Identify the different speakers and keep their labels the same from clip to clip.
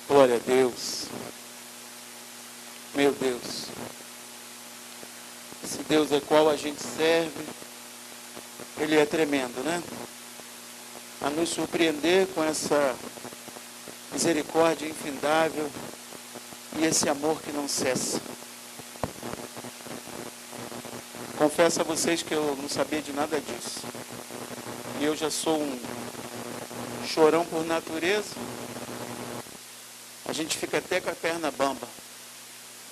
Speaker 1: Glória a Deus. Meu Deus. Esse Deus a qual a gente serve, Ele é tremendo, né? A nos surpreender com essa misericórdia infindável e esse amor que não cessa. Confesso a vocês que eu não sabia de nada disso. E eu já sou um chorão por natureza. A gente fica até com a perna bamba.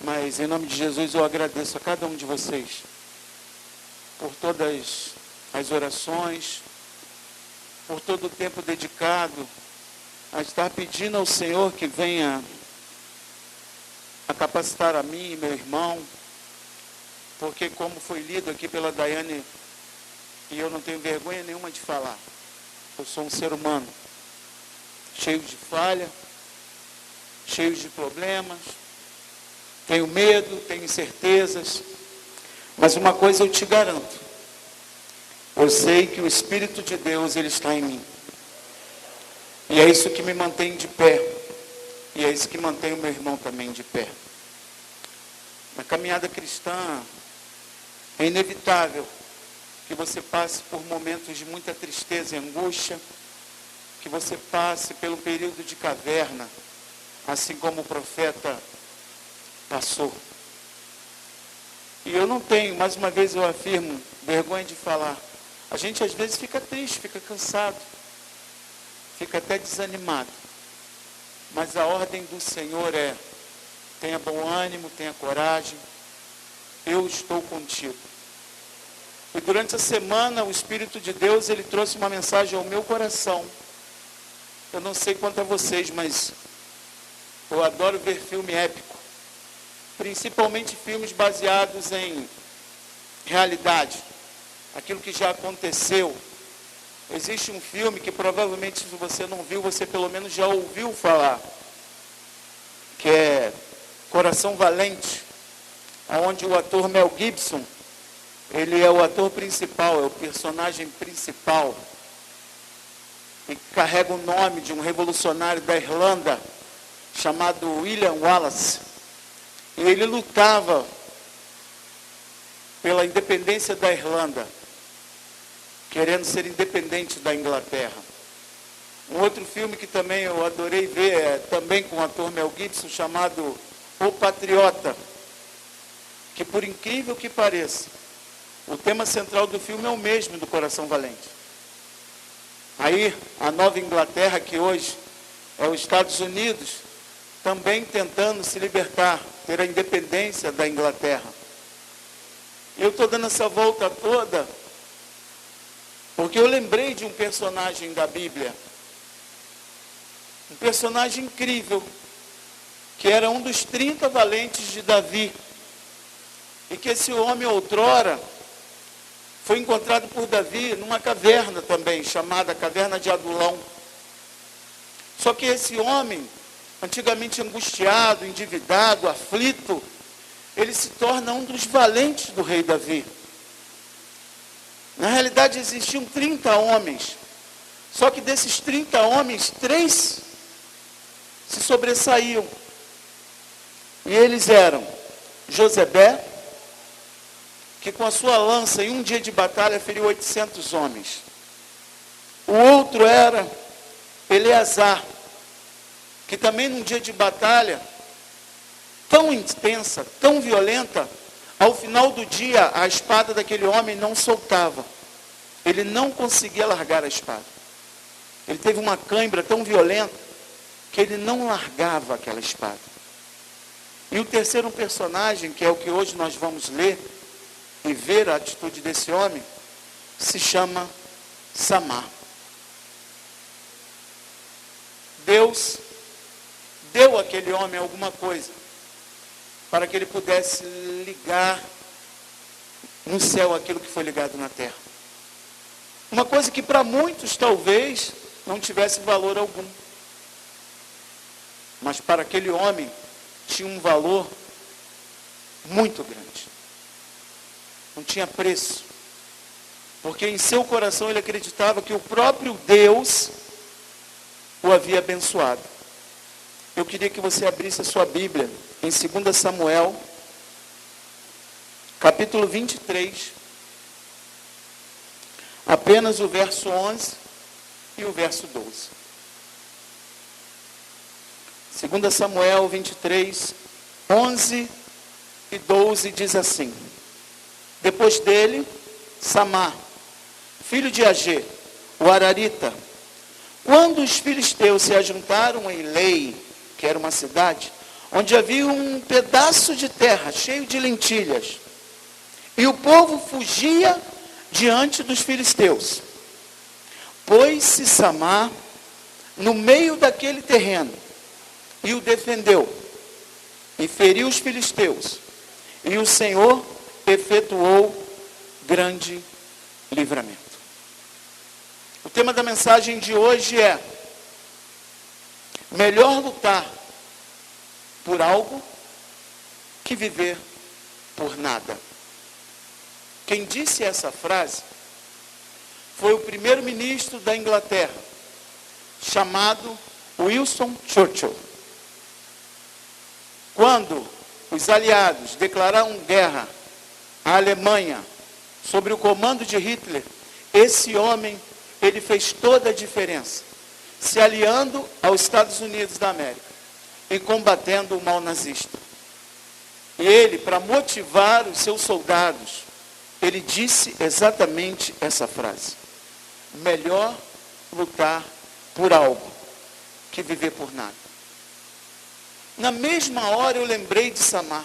Speaker 1: Mas em nome de Jesus eu agradeço a cada um de vocês por todas as orações, por todo o tempo dedicado a estar pedindo ao Senhor que venha a capacitar a mim e meu irmão, porque como foi lido aqui pela Daiane, e eu não tenho vergonha nenhuma de falar, eu sou um ser humano, cheio de falha, cheio de problemas, tenho medo, tenho incertezas, mas uma coisa eu te garanto, eu sei que o Espírito de Deus, Ele está em mim, e é isso que me mantém de pé, e é isso que mantém o meu irmão também de pé. Na caminhada cristã, é inevitável que você passe por momentos de muita tristeza e angústia, que você passe pelo período de caverna, assim como o profeta passou. E eu não tenho, mais uma vez eu afirmo, vergonha de falar. A gente às vezes fica triste, fica cansado, fica até desanimado. Mas a ordem do Senhor é: tenha bom ânimo, tenha coragem, eu estou contigo. E durante a semana o Espírito de Deus, Ele trouxe uma mensagem ao meu coração. Eu não sei quanto a vocês, mas eu adoro ver filme épico. Principalmente filmes baseados em realidade. Aquilo que já aconteceu. Existe um filme que provavelmente, se você não viu, você pelo menos já ouviu falar. Que é Coração Valente. Onde o ator Mel Gibson, ele é o ator principal, é o personagem principal. E carrega o nome de um revolucionário da Irlanda, chamado William Wallace. E ele lutava pela independência da Irlanda, querendo ser independente da Inglaterra. Um outro filme que também eu adorei ver, é também com o ator Mel Gibson, chamado O Patriota, que por incrível que pareça, o tema central do filme é o mesmo do Coração Valente. Aí, a Nova Inglaterra, que hoje é os Estados Unidos, também tentando se libertar, ter a independência da Inglaterra. E eu estou dando essa volta toda, porque eu lembrei de um personagem da Bíblia, um personagem incrível, que era um dos 30 valentes de Davi, e que esse homem outrora foi encontrado por Davi numa caverna também, chamada Caverna de Adulão. Só que esse homem, antigamente angustiado, endividado, aflito, ele se torna um dos valentes do rei Davi. Na realidade existiam 30 homens, só que desses 30 homens, 3 se sobressaíam. E eles eram Josebé, que com a sua lança em um dia de batalha feriu 800 homens. O outro era Eleazar, que também num dia de batalha, tão intensa, tão violenta, ao final do dia a espada daquele homem não soltava. Ele não conseguia largar a espada. Ele teve uma cãibra tão violenta que ele não largava aquela espada. E o terceiro personagem, que é o que hoje nós vamos ler e ver a atitude desse homem, se chama Samar. Deus deu àquele homem alguma coisa para que ele pudesse ligar no céu aquilo que foi ligado na terra. Uma coisa que para muitos talvez não tivesse valor algum, mas para aquele homem tinha um valor muito grande. Não tinha preço. Porque em seu coração ele acreditava que o próprio Deus o havia abençoado. Eu eu queria que você abrisse a sua Bíblia em 2 Samuel, capítulo 23, apenas o verso 11 e o verso 12. 2 Samuel 23, 11 e 12 diz assim: depois dele, Samar, filho de Agê, o Ararita, quando os filisteus se ajuntaram em Lei, que era uma cidade, onde havia um pedaço de terra cheio de lentilhas, e o povo fugia diante dos filisteus, pôs-se Samar no meio daquele terreno, e o defendeu, e feriu os filisteus, e o Senhor efetuou grande livramento. O tema da mensagem de hoje é: melhor lutar por algo que viver por nada. Quem disse essa frase foi o primeiro-ministro da Inglaterra, chamado Winston Churchill. Quando os aliados declararam guerra à Alemanha sob o comando de Hitler, esse homem, ele fez toda a diferença, se aliando aos Estados Unidos da América e combatendo o mal nazista. E ele, para motivar os seus soldados, ele disse exatamente essa frase: melhor lutar por algo que viver por nada. Na mesma hora eu lembrei de Samar.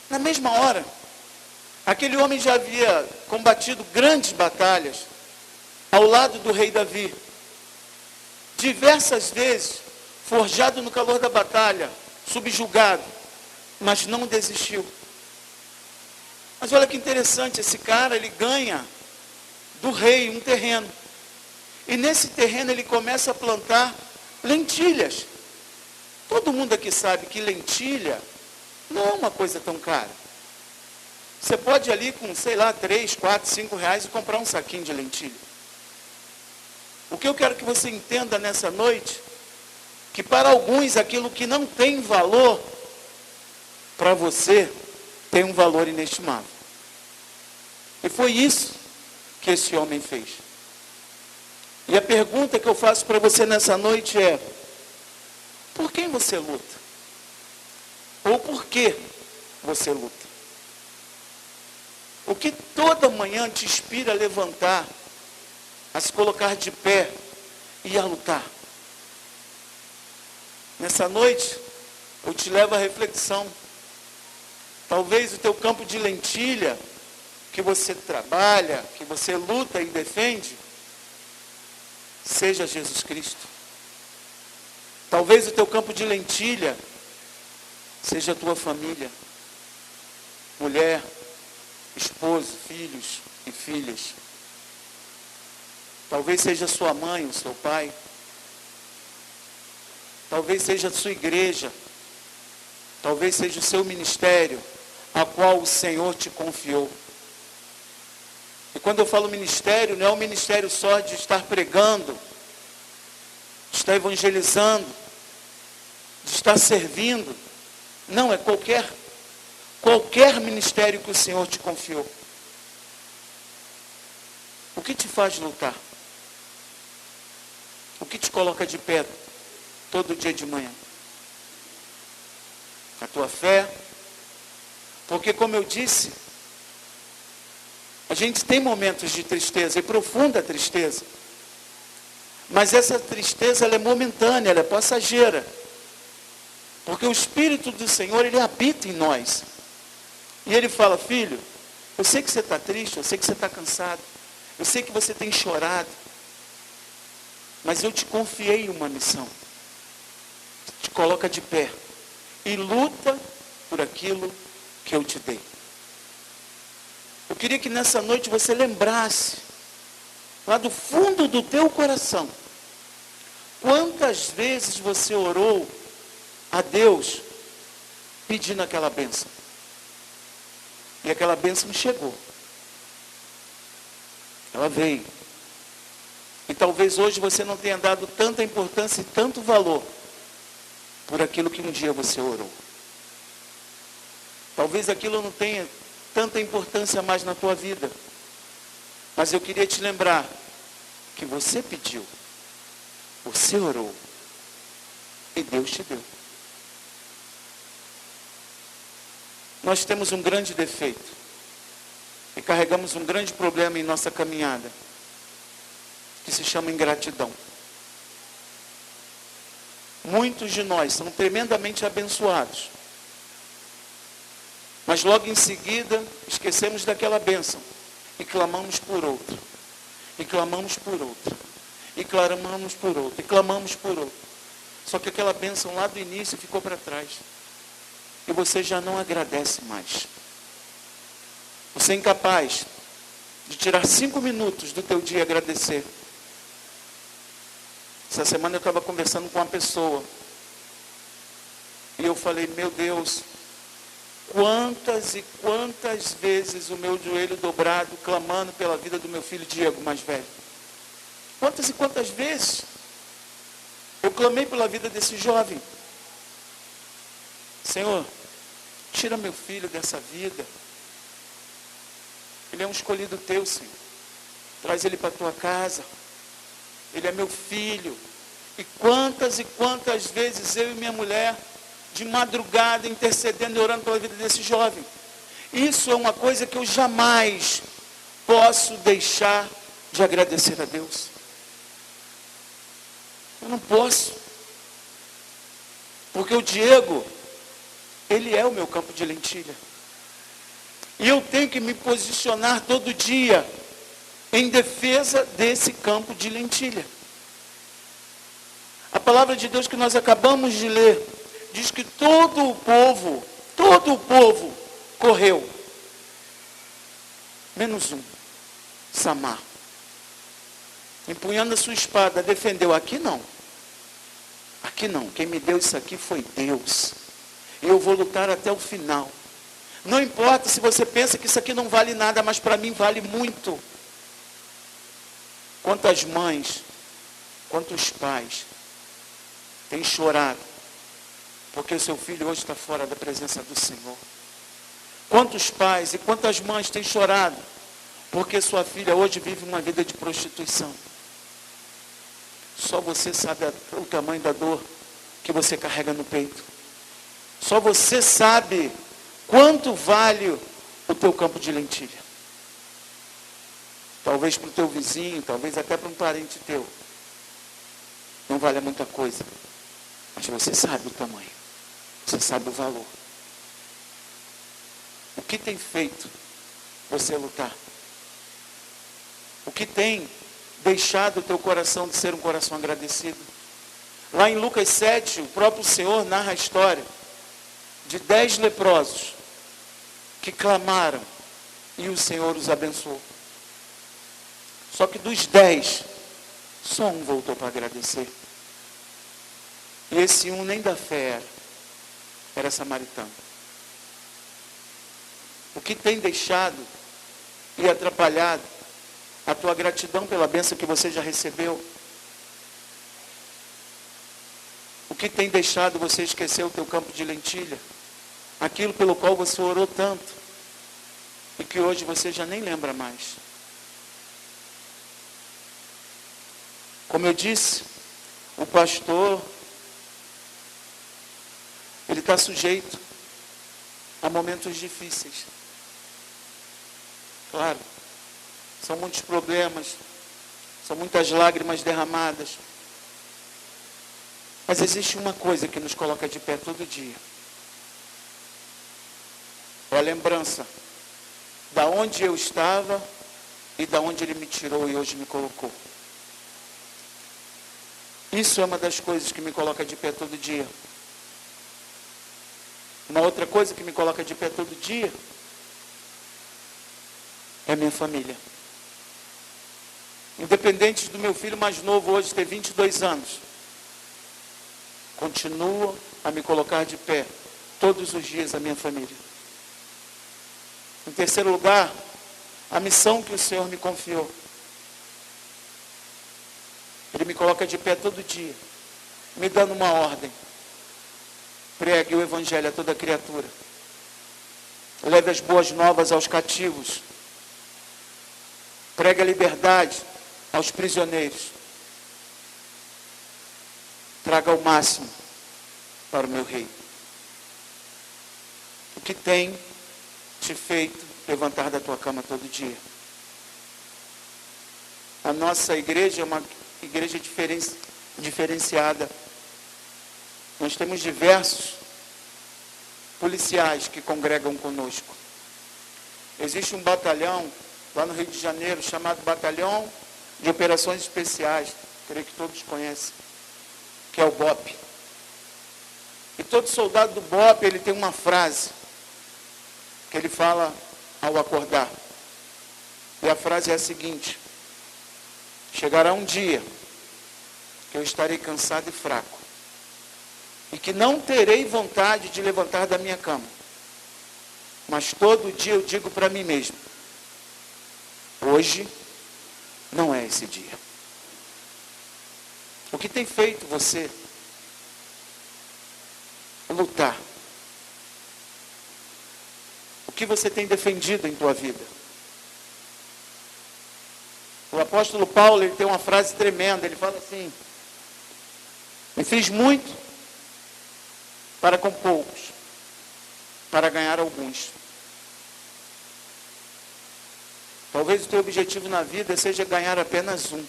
Speaker 1: Na mesma hora. Aquele homem já havia combatido grandes batalhas ao lado do rei Davi. Diversas vezes, forjado no calor da batalha, subjugado, mas não desistiu. Mas olha que interessante, esse cara, ele ganha do rei um terreno. E nesse terreno ele começa a plantar lentilhas. Todo mundo aqui sabe que lentilha não é uma coisa tão cara. Você pode ir ali com, sei lá, 3, 4, 5 reais e comprar um saquinho de lentilha. O que eu quero que você entenda nessa noite, que para alguns aquilo que não tem valor, para você tem um valor inestimável. E foi isso que esse homem fez. E a pergunta que eu faço para você nessa noite é: por quem você luta? Ou por que você luta? O que toda manhã te inspira a levantar, a se colocar de pé e a lutar? Nessa noite, eu te levo à reflexão. Talvez o teu campo de lentilha, que você trabalha, que você luta e defende, seja Jesus Cristo. Talvez o teu campo de lentilha seja a tua família. Mulher, esposo, filhos e filhas. Talvez seja a sua mãe, o seu pai. Talvez seja a sua igreja. Talvez seja o seu ministério, a qual o Senhor te confiou. E quando eu falo ministério, não é um ministério só de estar pregando, de estar evangelizando, de estar servindo. Não, é qualquer ministério que o Senhor te confiou. O que te faz lutar? O que te coloca de pé todo dia de manhã? A tua fé. Porque, como eu disse, a gente tem momentos de tristeza, e profunda tristeza. Mas essa tristeza, ela é momentânea, ela é passageira. Porque o Espírito do Senhor, ele habita em nós. E ele fala: filho, eu sei que você está triste, eu sei que você está cansado, eu sei que você tem chorado, mas eu te confiei uma missão. Te coloca de pé e luta por aquilo que eu te dei. Eu queria que nessa noite você lembrasse, lá do fundo do teu coração, quantas vezes você orou a Deus pedindo aquela bênção. E aquela bênção chegou. Ela veio. E talvez hoje você não tenha dado tanta importância e tanto valor por aquilo que um dia você orou. Talvez aquilo não tenha tanta importância mais na tua vida. Mas eu queria te lembrar que você pediu, você orou e Deus te deu. Nós temos um grande defeito e carregamos um grande problema em nossa caminhada, que se chama ingratidão. Muitos de nós são tremendamente abençoados, mas logo em seguida esquecemos daquela bênção e clamamos por outro, e clamamos por outro, e clamamos por outro, e clamamos por outro. Só que aquela bênção lá do início ficou para trás. E você já não agradece mais. Você é incapaz de tirar 5 minutos do teu dia e agradecer. Essa semana eu estava conversando com uma pessoa. E eu falei, meu Deus, quantas e quantas vezes o meu joelho dobrado, clamando pela vida do meu filho Diego, mais velho. Quantas e quantas vezes eu clamei pela vida desse jovem. Senhor, tira meu filho dessa vida. Ele é um escolhido teu, Senhor. Traz ele para a tua casa. Ele é meu filho. E quantas vezes eu e minha mulher, de madrugada, intercedendo e orando pela vida desse jovem. Isso é uma coisa que eu jamais posso deixar de agradecer a Deus. Eu não posso. Porque o Diego, ele é o meu campo de lentilha. E eu tenho que me posicionar todo dia em defesa desse campo de lentilha. A palavra de Deus que nós acabamos de ler diz que todo o povo correu. Menos um, Samar. Empunhando a sua espada, defendeu. Aqui não. Aqui não. Quem me deu isso aqui foi Deus. Eu vou lutar até o final. Não importa se você pensa que isso aqui não vale nada, mas para mim vale muito. Quantas mães, quantos pais têm chorado porque o seu filho hoje está fora da presença do Senhor? Quantos pais e quantas mães têm chorado porque sua filha hoje vive uma vida de prostituição? Só você sabe o tamanho da dor que você carrega no peito. Só você sabe quanto vale o teu campo de lentilha. Talvez para o teu vizinho, talvez até para um parente teu. Não vale muita coisa. Mas você sabe o tamanho. Você sabe o valor. O que tem feito você lutar? O que tem deixado o teu coração de ser um coração agradecido? Lá em Lucas 7, o próprio Senhor narra a história de 10 leprosos que clamaram e o Senhor os abençoou. Só que dos 10, só um voltou para agradecer. E esse um nem da fé era samaritano. O que tem deixado e atrapalhado a tua gratidão pela bênção que você já recebeu? O que tem deixado você esquecer o teu campo de lentilha? Aquilo pelo qual você orou tanto e que hoje você já nem lembra mais. Como eu disse, o pastor, ele está sujeito a momentos difíceis. Claro, são muitos problemas, são muitas lágrimas derramadas. Mas existe uma coisa que nos coloca de pé todo dia. É a lembrança da onde eu estava e da onde Ele me tirou e hoje me colocou. Isso é uma das coisas que me coloca de pé todo dia. Uma outra coisa que me coloca de pé todo dia é a minha família. Independente do meu filho mais novo hoje ter 22 anos, continua a me colocar de pé todos os dias a minha família. Em terceiro lugar, a missão que o Senhor me confiou. Ele me coloca de pé todo dia, me dando uma ordem. Pregue o evangelho a toda criatura. Leve as boas novas aos cativos. Pregue a liberdade aos prisioneiros. Traga o máximo para o meu reino. O que tem te feito levantar da tua cama todo dia? A nossa igreja é uma igreja diferenciada. Nós temos diversos policiais que congregam conosco. Existe um batalhão lá no Rio de Janeiro chamado Batalhão de Operações Especiais, creio que todos conhecem, que é o BOPE. E todo soldado do BOPE, ele tem uma frase que ele fala ao acordar. E a frase é a seguinte: chegará um dia que eu estarei cansado e fraco, e que não terei vontade de levantar da minha cama. Mas todo dia eu digo para mim mesmo: hoje não é esse dia. O que tem feito você lutar? O que você tem defendido em tua vida? O apóstolo Paulo, ele tem uma frase tremenda. Ele fala assim: eu fiz muito para com poucos, para ganhar alguns. Talvez o teu objetivo na vida seja ganhar apenas um.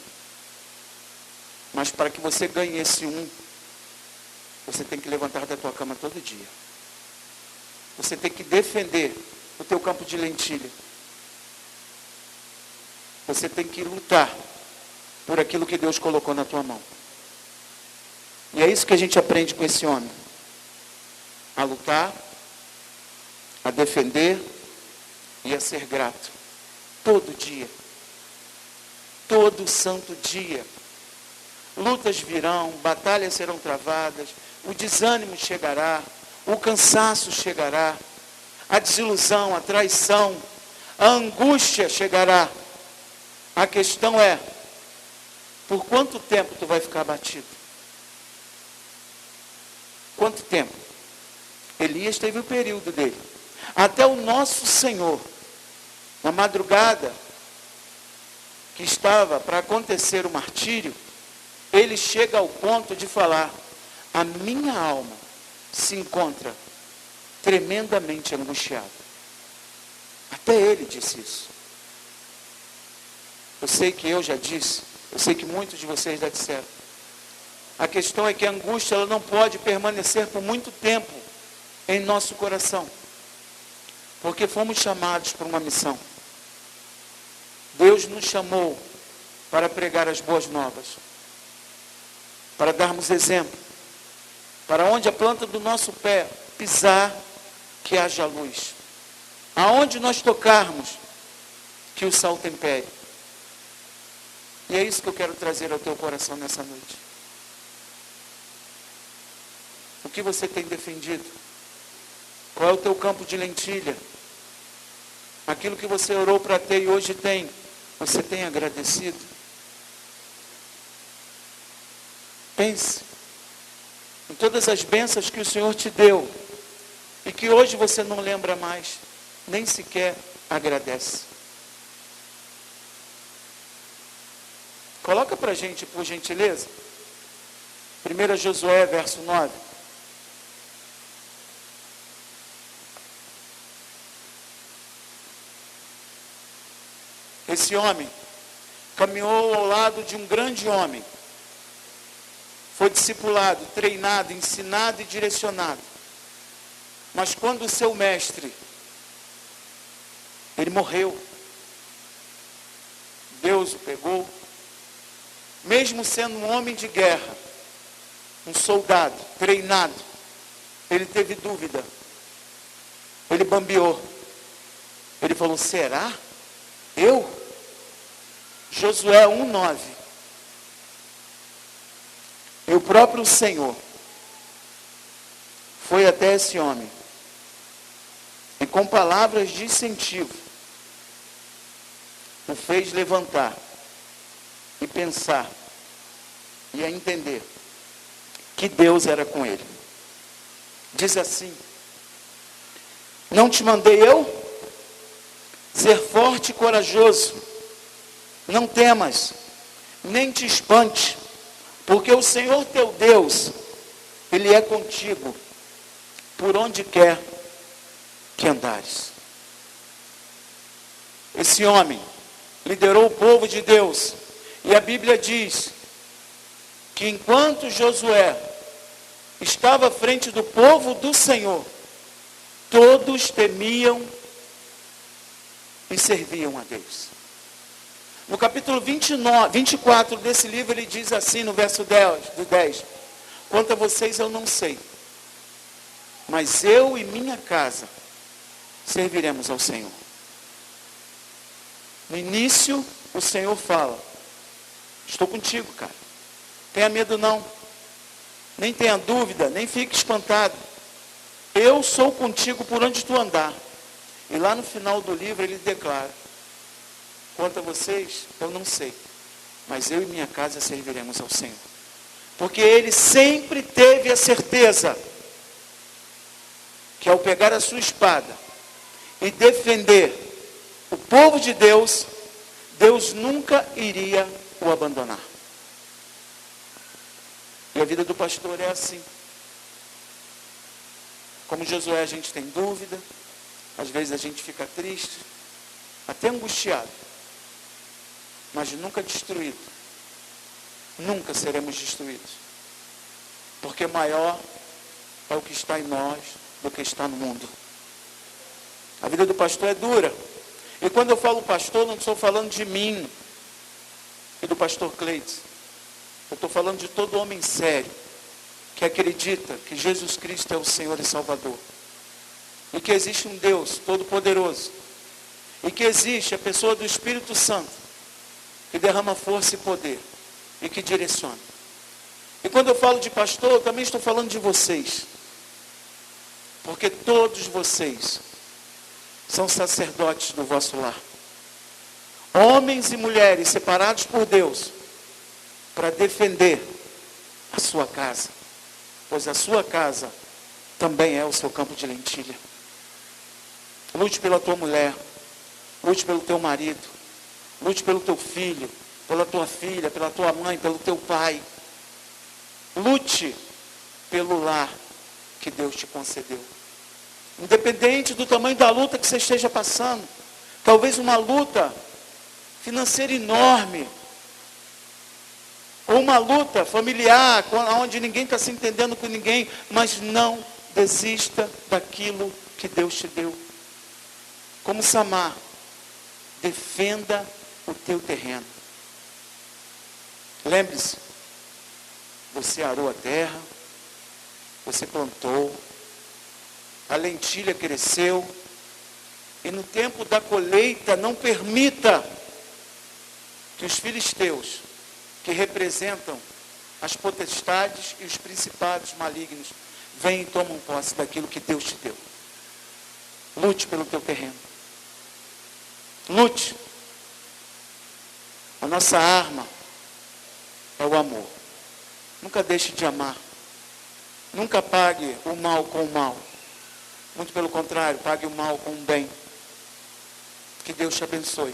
Speaker 1: Mas para que você ganhe esse um, você tem que levantar da tua cama todo dia. Você tem que defender o teu campo de lentilha. Você tem que lutar por aquilo que Deus colocou na tua mão. E é isso que a gente aprende com esse homem. A lutar, a defender e a ser grato. Todo dia. Todo santo dia. Lutas virão, batalhas serão travadas, o desânimo chegará, o cansaço chegará, a desilusão, a traição, a angústia chegará. A questão é, por quanto tempo tu vai ficar abatido? Quanto tempo? Elias teve o período dele. Até o nosso Senhor, na madrugada que estava para acontecer o martírio, ele chega ao ponto de falar: a minha alma se encontra tremendamente angustiada. Até ele disse isso. Eu sei que eu já disse, eu sei que muitos de vocês já disseram. A questão é que a angústia, ela não pode permanecer por muito tempo em nosso coração, porque fomos chamados por uma missão. Deus nos chamou para pregar as boas novas, para darmos exemplo, para onde a planta do nosso pé pisar, que haja luz. Aonde nós tocarmos, que o sal tempere. E é isso que eu quero trazer ao teu coração nessa noite. O que você tem defendido? Qual é o teu campo de lentilha? Aquilo que você orou para ter e hoje tem, você tem agradecido? Pense em todas as bênçãos que o Senhor te deu e que hoje você não lembra mais, nem sequer agradece. Coloca para a gente, por gentileza, 1 Josué, verso 9. Esse homem caminhou ao lado de um grande homem. Foi discipulado, treinado, ensinado e direcionado. Mas quando o seu mestre, ele morreu, Deus o pegou, mesmo sendo um homem de guerra, um soldado, treinado, ele teve dúvida. Ele bambeou. Ele falou: será? Eu? Josué 1:9. E o próprio Senhor foi até esse homem e com palavras de incentivo o fez levantar e pensar e a entender que Deus era com ele. Diz assim: não te mandei eu? Ser forte e corajoso, não temas, nem te espante, porque o Senhor teu Deus, Ele é contigo, por onde quer que andares. Esse homem liderou o povo de Deus, e a Bíblia diz que enquanto Josué estava à frente do povo do Senhor, todos temiam e serviam a Deus. No capítulo 24 desse livro, ele diz assim, no verso 10: quanto a vocês eu não sei, mas eu e minha casa serviremos ao Senhor. No início, o Senhor fala: estou contigo, cara. Tenha medo não. Nem tenha dúvida, nem fique espantado. Eu sou contigo por onde tu andar. E lá no final do livro ele declara: quanto a vocês, eu não sei, mas eu e minha casa serviremos ao Senhor. Porque ele sempre teve a certeza que ao pegar a sua espada e defender o povo de Deus, Deus nunca iria o abandonar. E a vida do pastor é assim. Como Josué, a gente tem dúvida, às vezes a gente fica triste, até angustiado, mas nunca destruído. Nunca seremos destruídos. Porque maior é o que está em nós do que está no mundo. A vida do pastor é dura. E quando eu falo pastor, não estou falando de mim e do pastor Cleiton. Eu estou falando de todo homem sério, que acredita que Jesus Cristo é o Senhor e Salvador. E que existe um Deus Todo-Poderoso. E que existe a pessoa do Espírito Santo, que derrama força e poder, e que direciona. E quando eu falo de pastor, eu também estou falando de vocês. Porque todos vocês são sacerdotes do vosso lar. Homens e mulheres separados por Deus, para defender a sua casa. Pois a sua casa também é o seu campo de lentilha. Lute pela tua mulher, lute pelo teu marido, lute pelo teu filho, pela tua filha, pela tua mãe, pelo teu pai. Lute pelo lar que Deus te concedeu. Independente do tamanho da luta que você esteja passando, talvez uma luta financeira enorme, ou uma luta familiar, onde ninguém está se entendendo com ninguém, mas não desista daquilo que Deus te deu. Como Samar, defenda o teu terreno. Lembre-se, você arou a terra, você plantou, a lentilha cresceu, e no tempo da colheita não permita que os filisteus, que representam as potestades e os principados malignos, venham e tomam posse daquilo que Deus te deu. Lute pelo teu terreno. Lute. A nossa arma é o amor. Nunca deixe de amar. Nunca pague o mal com o mal. Muito pelo contrário, pague o mal com o bem. Que Deus te abençoe.